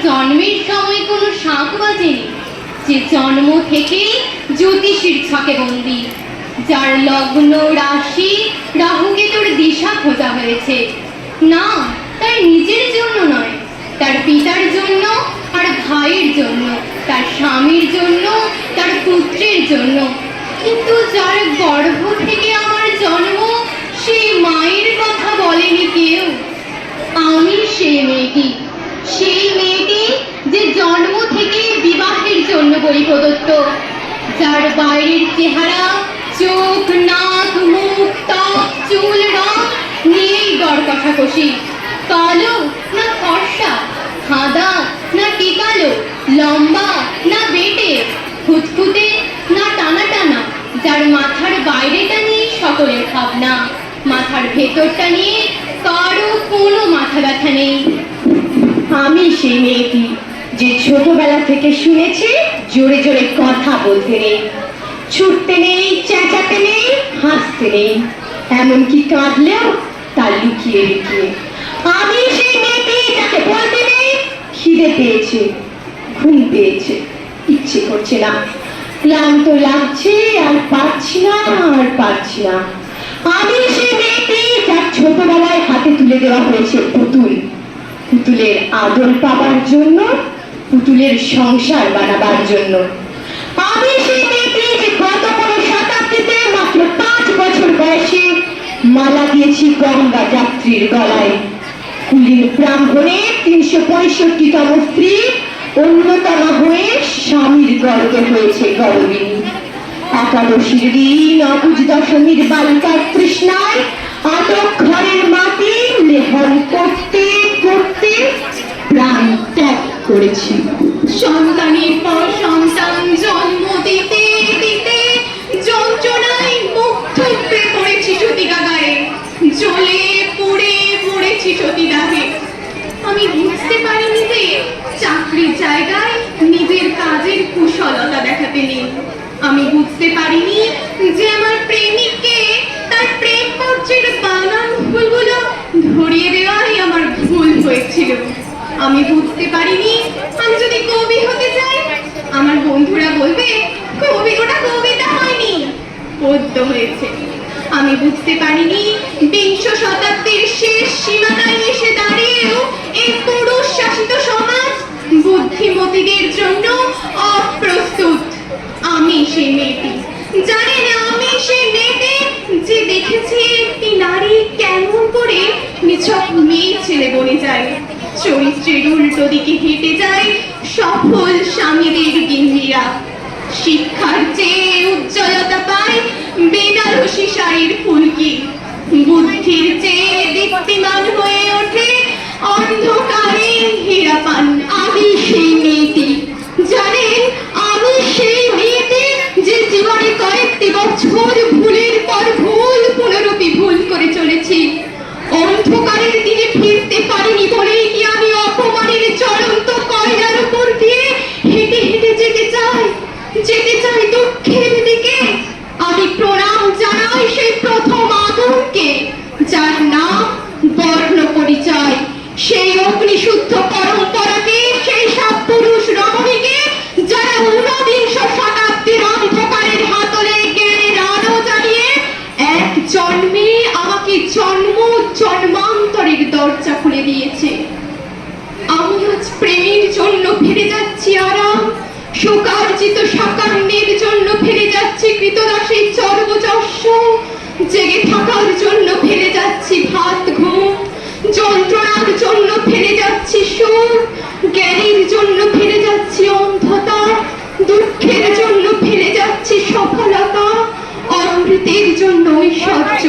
জন্মের সময় কোনো শাঁখ বাজেনি, যে জন্ম থেকে জ্যোতিষীর ছকে বন্দী, যার লগ্ন রাশি রাহুকেতুর দিশা খোঁজা হয়েছে। না, তার নিজের জন্য নয়, তার পিতার জন্য, আর ভাইয়ের জন্য, তার স্বামীর জন্য, তার পুত্রের জন্য। কিন্তু যার গর্ভ থেকে আমার জন্ম, সেই মায়ের কথা বলেনি কেউ। আমি সেই মেয়েটি, সেই মেয়েটি যে জন্ম থেকে বিবাহের জন্য বই প্রদত্ত, যার বাইরের চেহারা, চোখ, নাক, মুখ, ত্বক, চুল, রং নিয়েই গড় কষাকষি। কালো না ফর্সা, সাদা না টিকালো, লম্বা না বেটে, খুঁতখুঁতে না টানা টানা, যার মাথার বাইরেটা নিয়ে সকলের ভাবনা, মাথার ভেতরটা নিয়ে কারো কোনো মাথা ব্যথা নেই। আমি সেই মেয়েটি যে ছোটবেলা থেকে শুনেছি জোরে জোরে কথা বলতে নেই, ছুটতে নেই, চেঁচাতে নেই, হাসতে নেই, এমনকি কাঁদলেও তা লুকিয়ে লুকিয়ে। আমি সেই মেয়েটি যাকে বলতে নেই খিদে পেয়েছে, ঘুম পেয়েছে, ইচ্ছে করছে না, ক্লান্ত লাগছে, আর পারছি না, আর পারছি না। আমি সেই মেয়েটি যার ছোটবেলায় হাতে তুলে দেওয়া হয়েছে পুতুল, পুতুলের আদর পাবার জন্য, পুতুলের সংসার বানাবার জন্য। আমি সেই মেয়েটি যে গত কোনো শতাব্দীতে মাত্র 5 বছর বয়সে মালা দিয়েছি গঙ্গা যাত্রীর গলায়। কুলীন ব্রাহ্মণের 365তম স্ত্রী অন্যতম হয়ে স্বামীর গর্বে হয়েছে গর্বিণী। একাদশীর দিন অবুঝ দশমীর বালিকার তৃষ্ণায় আটক ঘরের মাটি লেহন করতে করতে প্রাণ ত্যাগ করেছি। সন্তানের পর সন্তান জন্ম দিতে দিতে যন্ত্রণায় মুখ থুবড়ে পড়েছি সতীকাগারে, জ্বলে পুড়ে মরেছি সতীদাহে। আমি বুঝতে পারিনি যে চাকরির জায়গায় নিজের কাজের কুশলতা দেখাতে নেই। আমি বুঝতে পারিনি যে আমার প্রেমিককে তার প্রেম পত্রের বানান ভুলগুলো ধরিয়ে দেওয়াই আমার ভুল হয়েছিল। আমি বুঝতে পারিনি আমি যদি কবি হতে চাই, আমার বন্ধুরা বলবে ওটা কবিতা হয়নি, পদ্য হয়েছে। আমি বুঝতে পারিনি বিংশ শতাব্দীর শেষ সীমানায় এসে দাঁড়িয়েও এই পুরুষ শাসিত সমাজ বুদ্ধিমতীদের জন্য অপ্রস্তুত। আমি সেই মেয়েটি, জানেন, আমি সেই মেয়েটি যে দেখেছি একটি নারী কেমন করে নিছক মেয়ে ছেলে বনে যায়, চরিত্রের উল্টো দিকে হেঁটে যায় সফল স্বামীদের গিন্নিরা। শিক্ষার চেয়ে উজ্জ্বলতা পায় বেনারসি শাড়ির ফুলকি, বুদ্ধির চেয়ে দীপ্তিমান হয়ে ওঠে অন্ধকারে হীরাপান। আমি সেই মেয়েটি, জানেন, আমি সেই মেয়েটি যে জীবনে কয়েকটি বছর ভুলের পর ভুল পুনরুপি ভুল করে চলেছি। অন্ধকারের দিকে ফিরতে পারিনি বলেই কি আমি অপমানের চলন্ত কয়লার উপর দিয়ে হেঁটে হেঁটে যেতে চাই দুঃখের দিকে। আমি প্রণাম জানাই সেই প্রথম আগুনকে, যার নাম বর্ণ পরিচয়, সেই অগ্নিশুদ্ধ পরম্পরাকে, সেই সব পুরুষ রমণীকে যারা 19বিংশ শতাব্দীর অন্ধকারের হাতলে জ্ঞানের আলো জ্বালিয়ে এক জন্মে আমাকে জন্মান্তরের দরজা খুলে দিয়েছে। আমি আজ প্রেমের জন্য ফিরে যাচ্ছি আরাম, শোকার্জিত সাকান্যের জন্য ফিরে যাচ্ছি কৃতদাসের চর্বযশ, জেগে থাকার জন্য ফিরে যাচ্ছি ভাত ঘুম, যন্ত্রণার জন্য ফিরে যাচ্ছি সুর, জ্ঞানের জন্য ফিরে যাচ্ছি অন্ধতা, দুঃখের জন্য ফিরে যাচ্ছি সফলতা, অমৃতের জন্য ঐশ্বর্য।